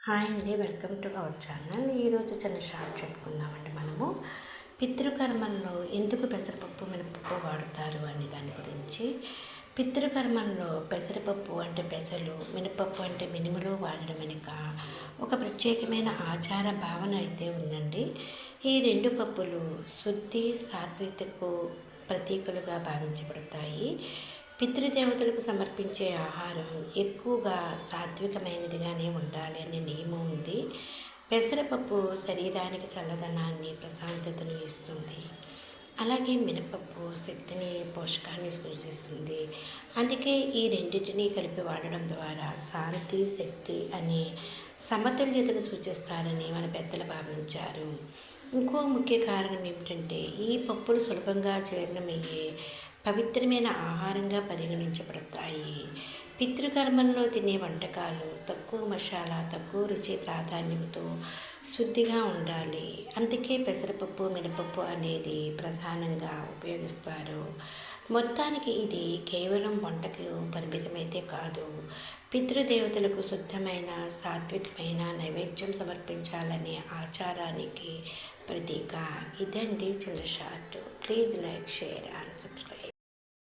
Hi అండి, welcome to our channel. ఈరోజు చిన్న షార్ట్ చెప్పుకుందామండి. మనము పితృకర్మల్లో ఎందుకు పెసరపప్పు మినపప్పు వాడతారు అనే దాని గురించి. పితృకర్మల్లో పెసరపప్పు అంటే పెసలు, మినపప్పు అంటే మినుములు వాడడం వెనుక ఒక ప్రత్యేకమైన ఆచార భావన అయితే ఉందండి. ఈ రెండు పప్పులు శుద్ధి సాత్వికతకు ప్రతీకలుగా భావించబడతాయి. పితృదేవతలకు సమర్పించే ఆహారం ఎక్కువగా సాత్వికమైనదిగానే ఉండాలి అనే నియమం ఉంది. పెసరపప్పు శరీరానికి చల్లదనాన్ని, ప్రశాంతతను ఇస్తుంది. అలాగే మినపప్పు శక్తిని, పోషకాన్ని సూచిస్తుంది. అందుకే ఈ రెండింటినీ కలిపి వాడడం ద్వారా శాంతి, శక్తి అనే సమతుల్యతను సూచిస్తారని మన పెద్దలు భావించారు. ఇంకో ముఖ్య కారణం ఏమిటంటే ఈ పప్పులు సులభంగా జీర్ణమయ్యే పవిత్రమైన ఆహారంగా పరిగణించబడతాయి. పితృకర్మల్లో తినే వంటకాలు తక్కువ మసాలా, తక్కువ రుచి ప్రాధాన్యంతో శుద్ధిగా ఉండాలి. అందుకే పెసరపప్పు, మినపప్పు అనేది ప్రధానంగా ఉపయోగిస్తారు. మొత్తానికి ఇది కేవలం వంటకు పరిమితమైతే కాదు, పితృదేవతలకు శుద్ధమైన సాత్వికమైన నైవేద్యం సమర్పించాలనే ఆచారానికి ప్రతీక. ఇదండి చిన్న short. Please like, share and subscribe.